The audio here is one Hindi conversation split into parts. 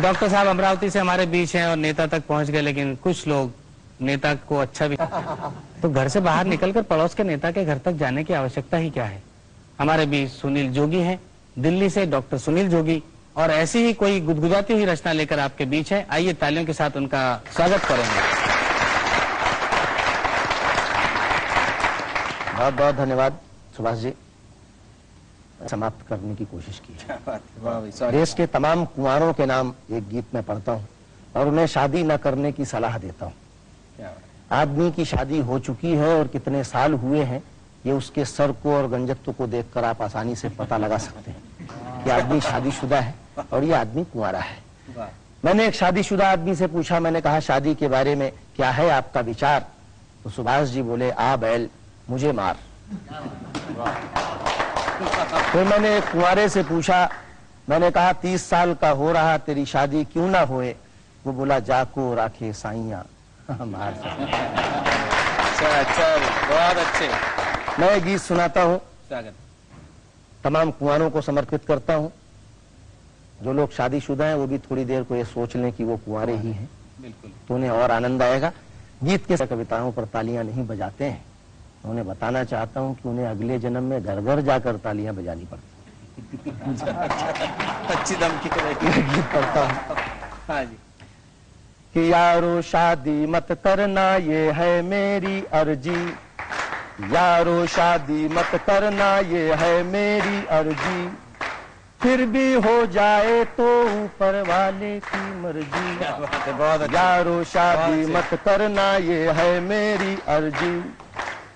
डॉक्टर साहब अमरावती से हमारे बीच हैं और नेता तक पहुंच गए, लेकिन कुछ लोग नेता को अच्छा भी तो घर से बाहर निकलकर पड़ोस के नेता के घर तक जाने की आवश्यकता ही क्या है। हमारे बीच सुनील जोगी हैं, दिल्ली से डॉक्टर सुनील जोगी, और ऐसी ही कोई गुदगुदाती हुई रचना लेकर आपके बीच है। आइए तालियों के साथ उनका स्वागत करेंगे। बहुत बहुत धन्यवाद सुभाष जी। समाप्त करने की कोशिश की है। देश के तमाम कुंवारों के नाम एक गीत में पढ़ता हूँ और उन्हें शादी न करने की सलाह देता हूँ। आदमी की शादी हो चुकी है और कितने साल हुए हैं, ये उसके सर को और गंजत्व को देखकर आप आसानी से पता लगा सकते हैं कि आदमी शादीशुदा है और ये आदमी कुंवारा है। मैंने एक शादीशुदा आदमी से पूछा, मैंने कहा शादी के बारे में क्या है आपका विचार? तो सुभाष जी बोले, आ बैल मुझे मार। फिर मैंने एक कुंवारे से पूछा, मैंने कहा 30 साल का हो रहा तेरी शादी क्यों ना होए? वो बोला, जाको राखे साइया मार। अच्छा, बहुत अच्छे। मैं एक गीत सुनाता हूँ, तमाम कुंवारों को समर्पित करता हूँ। जो लोग शादीशुदा हैं वो भी थोड़ी देर को ये सोच लें कि वो कुंवारे ही हैं, तो उन्हें और आनंद आएगा। गीत के कविताओं पर तालियां नहीं बजाते हैं, उन्हें बताना चाहता हूँ कि उन्हें अगले जन्म में घर घर जाकर तालियां बजानी पड़ती। अच्छी धमकी गीत पढ़ता हूँ। हाँ जी। कि यारो शादी मत करना ये है मेरी अर्जी, यारो शादी मत करना ये है मेरी अर्जी, फिर भी हो जाए तो ऊपर वाले की मर्जी। यारो शादी मत करना ये है मेरी अर्जी,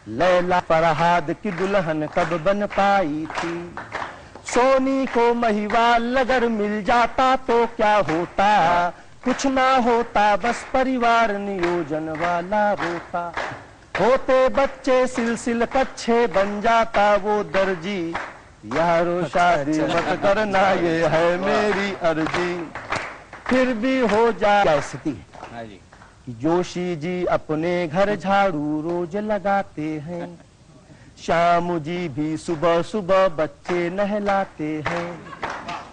लैला फरहाद की दुल्हन कब बन पाई थी? सोनी को महिवाल अगर मिल जाता तो क्या होता? कुछ ना होता, बस परिवार नियोजन वाला रोता। होते बच्चे सिलसिल कच्छे बन जाता वो दर्जी। यारो शादी मत करना ये है मेरी अर्जी, फिर भी हो जाए। स्थिति है कि जोशी जी अपने घर झाड़ू रोज लगाते हैं, श्याम जी भी सुबह सुबह बच्चे नहलाते हैं,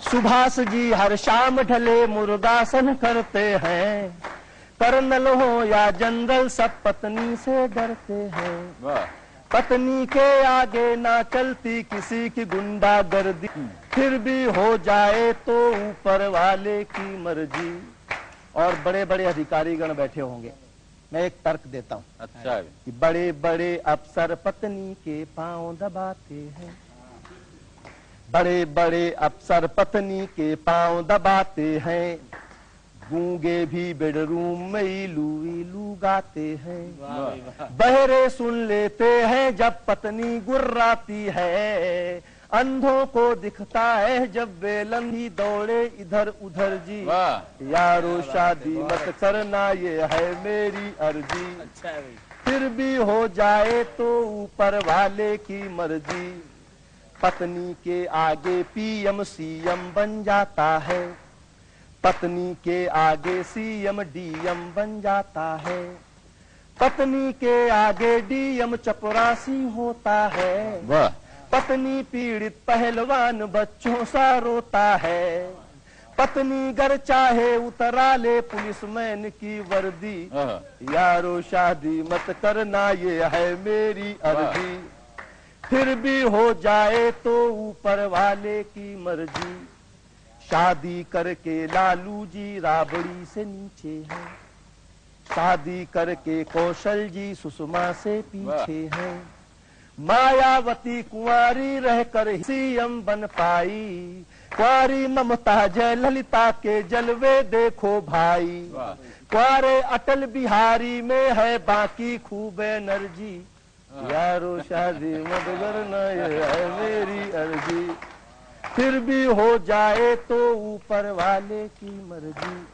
सुभाष जी हर शाम ढले मुर्गासन करते हैं, कर्नल हो या जनरल सब पत्नी से डरते हैं। पत्नी के आगे ना चलती किसी की गुंडागर्दी, फिर भी हो जाए तो ऊपर वाले की मर्जी। और बड़े बड़े अधिकारीगण बैठे होंगे, मैं एक तर्क देता हूँ। अच्छा। कि बड़े बड़े अफसर पत्नी के पांव दबाते हैं, बड़े बड़े अफसर पत्नी के पांव दबाते हैं, गूंगे भी बेडरूम में इलू इलू गाते हैं, बहरे सुन लेते हैं जब पत्नी गुर्राती है, अंधों को दिखता है जब बेलन ही दौड़े इधर उधर जी। यारो शादी मत करना ये है मेरी अर्जी, फिर भी हो जाए तो ऊपर वाले की मर्जी। पत्नी के आगे पीएम सीएम बन जाता है, पत्नी के आगे सीएम डीएम बन जाता है, पत्नी के आगे डीएम चपरासी होता है, पत्नी पीड़ित पहलवान बच्चों सा रोता है, पत्नी घर चाहे उतरा ले पुलिसमैन की वर्दी। यारो शादी मत करना ये है मेरी अर्जी, फिर भी हो जाए तो ऊपर वाले की मर्जी। शादी करके लालू जी राबड़ी से नीचे हैं, शादी करके कौशल जी सुषमा से पीछे हैं, मायावती कुंवारी रहकर सीएम बन पाई, कुंवारी ममता जयललिता के जलवे देखो भाई, कुंवारे अटल बिहारी में है बाकी खूब एनर्जी। यारो शादी मत करना ये है मेरी अर्जी, फिर भी हो जाए तो ऊपर वाले की मर्जी।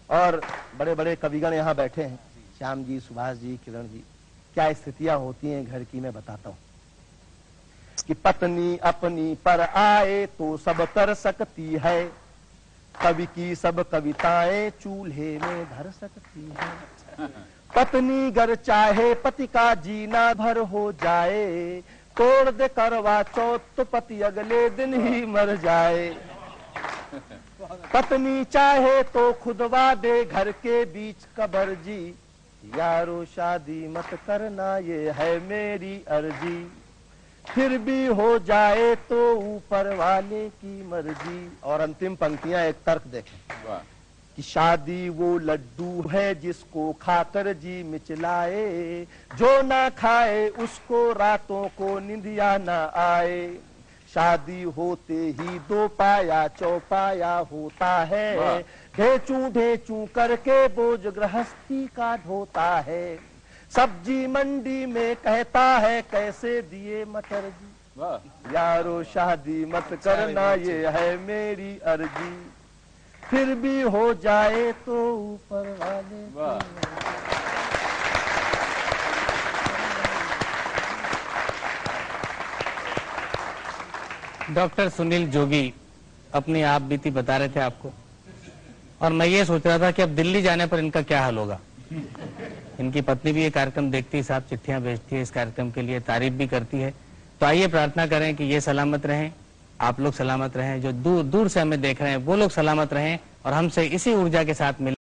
और बड़े बड़े कविगण यहाँ बैठे हैं, श्याम जी, सुभाष जी, किरण जी। क्या स्थितियां होती हैं घर की, मैं बताता हूँ। कि पत्नी अपनी पर आए तो सब कर सकती है, कवि की सब कविताएं चूल्हे में धर सकती है, पत्नी घर चाहे पति का जीना भर हो जाए, तोड़ दे करवा चौथ तो पति अगले दिन ही मर जाए। पत्नी चाहे तो खुदवा दे घर के बीच कब्र जी, यारो शादी मत करना ये है मेरी अर्जी, फिर भी हो जाए तो ऊपर वाले की मर्जी। और अंतिम पंक्तियां एक तर्क देखें कि शादी वो लड्डू है जिसको खाकर जी मिचलाए, जो ना खाए उसको रातों को निंदिया ना आए, शादी होते ही दो पाया चौपाया होता है, ढेचू ढेचू करके बोझ गृहस्थी का ढोता है, सब्जी मंडी में कहता है कैसे दिए मटर जी, यारो शादी मत करना ये है मेरी अर्जी, फिर भी हो जाए तो ऊपर वाले। डॉक्टर सुनील जोगी अपनी आप बीती बता रहे थे आपको, और मैं ये सोच रहा था कि अब दिल्ली जाने पर इनका क्या हाल होगा। इनकी पत्नी भी ये कार्यक्रम देखती है, साहब चिट्ठियां भेजती है, इस कार्यक्रम के लिए तारीफ भी करती है। तो आइए प्रार्थना करें कि ये सलामत रहें, आप लोग सलामत रहें, जो दूर दूर से हमें देख रहे हैं वो लोग सलामत रहें, और हमसे इसी ऊर्जा के साथ मिले।